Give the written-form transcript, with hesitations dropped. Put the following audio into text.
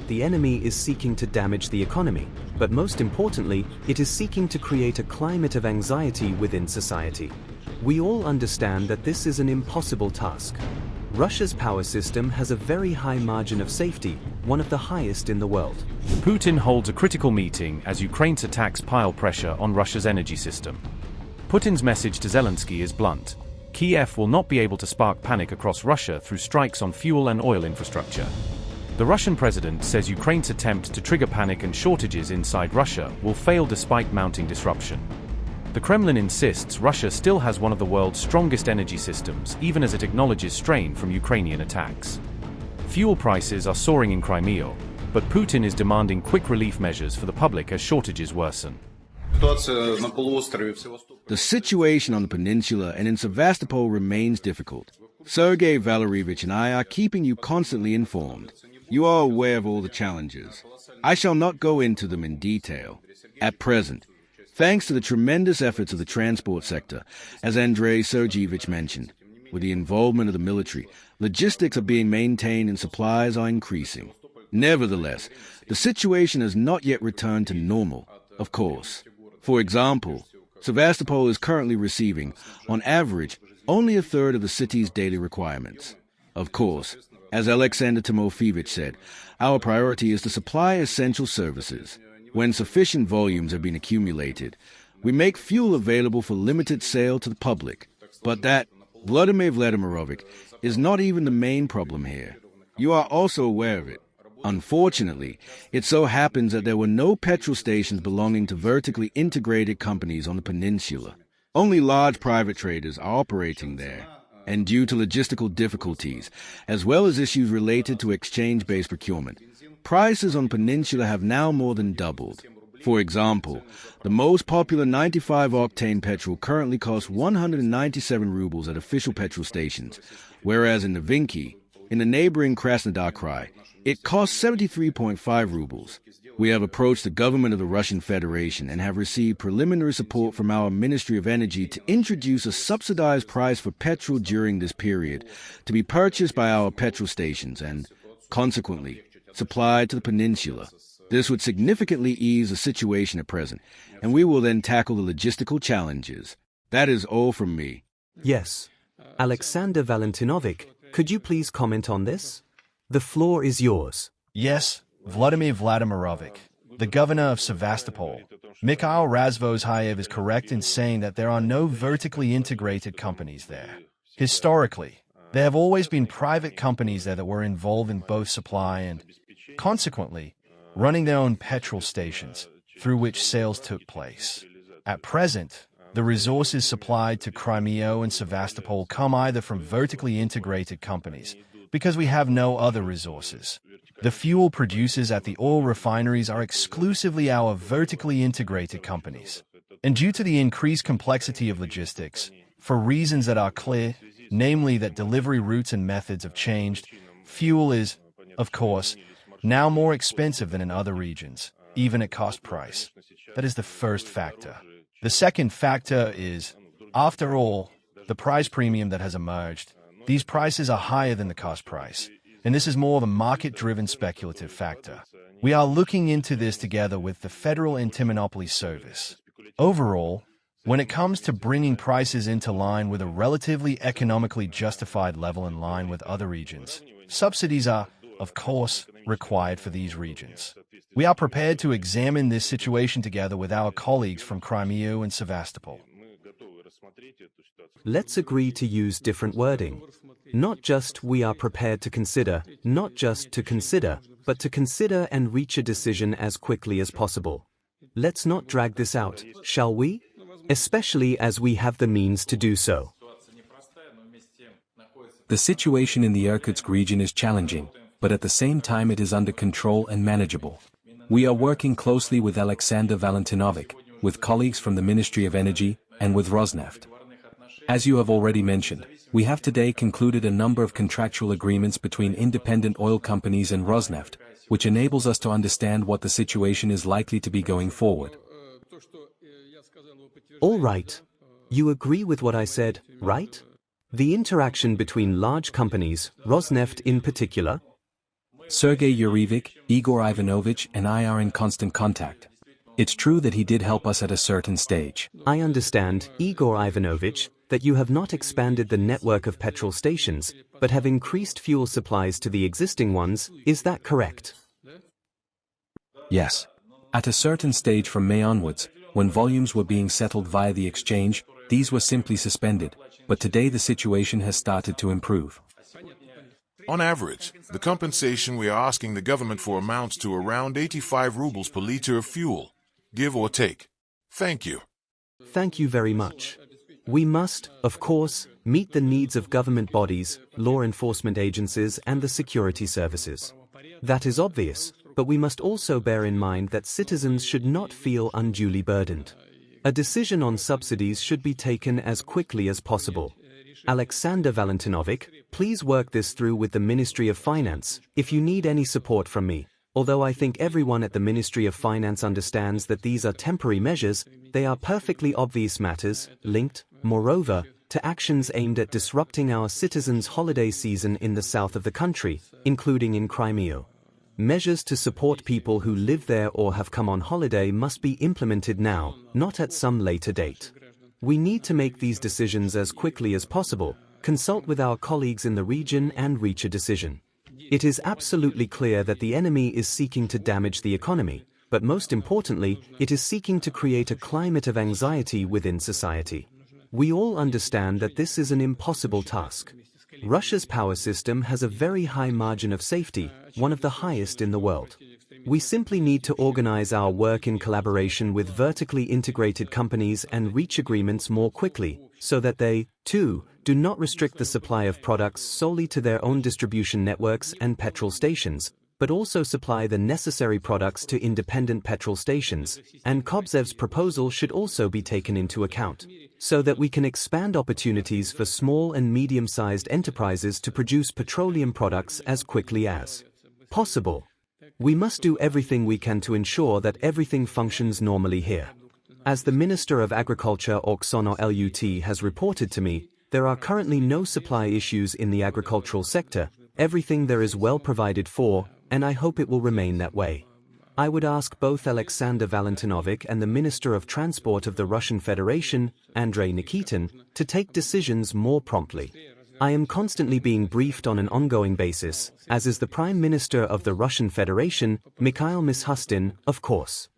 the enemy is seeking to damage the economy, but most importantly, it is seeking to create a climate of anxiety within society. We all understand that this is an impossible task. Russia's power system has a very high margin of safety, one of the highest in the world. Putin holds a critical meeting as Ukraine's attacks pile pressure on Russia's energy system. Putin's message to Zelensky is blunt. Kiev will not be able to spark panic across Russia through strikes on fuel and oil infrastructure. The Russian president says Ukraine's attempt to trigger panic and shortages inside Russia will fail despite mounting disruption. The Kremlin insists Russia still has one of the world's strongest energy systems, even as it acknowledges strain from Ukrainian attacks. Fuel prices are soaring in Crimea, but Putin is demanding quick relief measures for the public as shortages worsen. The situation on the peninsula and in Sevastopol remains difficult. Sergei Valerievich and I are keeping you constantly informed. You are aware of all the challenges. I shall not go into them in detail. At present, thanks to the tremendous efforts of the transport sector, as Andrei Sergeyevich mentioned, with the involvement of the military, logistics are being maintained and supplies are increasing. Nevertheless, the situation has not yet returned to normal, of course. For example, Sevastopol is currently receiving, on average, only a third of the city's daily requirements. Of course, as Alexander Timofeyevich said, our priority is to supply essential services. When sufficient volumes have been accumulated, we make fuel available for limited sale to the public. But that, Vladimir Vladimirovich, is not even the main problem here. You are also aware of it. Unfortunately, it so happens that there were no petrol stations belonging to vertically integrated companies on the peninsula. Only large private traders are operating there, and due to logistical difficulties, as well as issues related to exchange-based procurement, prices on the peninsula have now more than doubled. For example, the most popular 95-octane petrol currently costs 197 rubles at official petrol stations, whereas in Novinky, in the neighboring Krasnodar Krai, it costs 73.5 rubles. We have approached the government of the Russian Federation and have received preliminary support from our Ministry of Energy to introduce a subsidized price for petrol during this period to be purchased by our petrol stations and, consequently, supplied to the peninsula. This would significantly ease the situation at present, and we will then tackle the logistical challenges. That is all from me. Yes. Alexander Valentinovich, could you please comment on this? The floor is yours. Yes, Vladimir Vladimirovich, the governor of Sevastopol. Mikhail Razvozhayev is correct in saying that there are no vertically integrated companies there. Historically, there have always been private companies there that were involved in both supply and, consequently, running their own petrol stations, through which sales took place. At present, the resources supplied to Crimea and Sevastopol come either from vertically integrated companies, because we have no other resources. The fuel producers at the oil refineries are exclusively our vertically integrated companies. And due to the increased complexity of logistics, for reasons that are clear, namely that delivery routes and methods have changed, fuel is, of course, now more expensive than in other regions, even at cost price. That is the first factor. The second factor is, after all, the price premium that has emerged. These prices are higher than the cost price, and this is more of a market-driven speculative factor. We are looking into this together with the Federal Anti-Monopoly Service. Overall, when it comes to bringing prices into line with a relatively economically justified level in line with other regions, subsidies are, of course, required for these regions. We are prepared to examine this situation together with our colleagues from Crimea and Sevastopol. Let's agree to use different wording. Not just we are prepared to consider, not just to consider, but to consider and reach a decision as quickly as possible. Let's not drag this out, shall we? Especially as we have the means to do so. The situation in the Irkutsk region is challenging, but at the same time it is under control and manageable. We are working closely with Alexander Valentinovich, with colleagues from the Ministry of Energy, and with Rosneft. As you have already mentioned, we have today concluded a number of contractual agreements between independent oil companies and Rosneft, which enables us to understand what the situation is likely to be going forward. All right. You agree with what I said, right? The interaction between large companies, Rosneft in particular? Sergei Yurevich, Igor Ivanovich, and I are in constant contact. It's true that he did help us at a certain stage. I understand, Igor Ivanovich, that you have not expanded the network of petrol stations, but have increased fuel supplies to the existing ones, is that correct? Yes. At a certain stage from May onwards, when volumes were being settled via the exchange, these were simply suspended, but today the situation has started to improve. On average, the compensation we are asking the government for amounts to around 85 rubles per liter of fuel, give or take. Thank you. Thank you very much. We must, of course, meet the needs of government bodies, law enforcement agencies and the security services. That is obvious, but we must also bear in mind that citizens should not feel unduly burdened. A decision on subsidies should be taken as quickly as possible. Alexander Valentinovic, please work this through with the Ministry of Finance, if you need any support from me. Although I think everyone at the Ministry of Finance understands that these are temporary measures, they are perfectly obvious matters, linked, moreover, to actions aimed at disrupting our citizens' holiday season in the south of the country, including in Crimea. Measures to support people who live there or have come on holiday must be implemented now, not at some later date. We need to make these decisions as quickly as possible, consult with our colleagues in the region and reach a decision. It is absolutely clear that the enemy is seeking to damage the economy, but most importantly, it is seeking to create a climate of anxiety within society. We all understand that this is an impossible task. Russia's power system has a very high margin of safety, one of the highest in the world. We simply need to organize our work in collaboration with vertically integrated companies and reach agreements more quickly, so that they, too, do not restrict the supply of products solely to their own distribution networks and petrol stations, but also supply the necessary products to independent petrol stations, and Kobzev's proposal should also be taken into account, so that we can expand opportunities for small and medium-sized enterprises to produce petroleum products as quickly as possible. We must do everything we can to ensure that everything functions normally here. As the Minister of Agriculture Oksana Lut has reported to me, there are currently no supply issues in the agricultural sector, everything there is well provided for, and I hope it will remain that way. I would ask both Alexander Valentinovic and the Minister of Transport of the Russian Federation, Andrei Nikitin, to take decisions more promptly. I am constantly being briefed on an ongoing basis, as is the Prime Minister of the Russian Federation, Mikhail Mishustin, of course.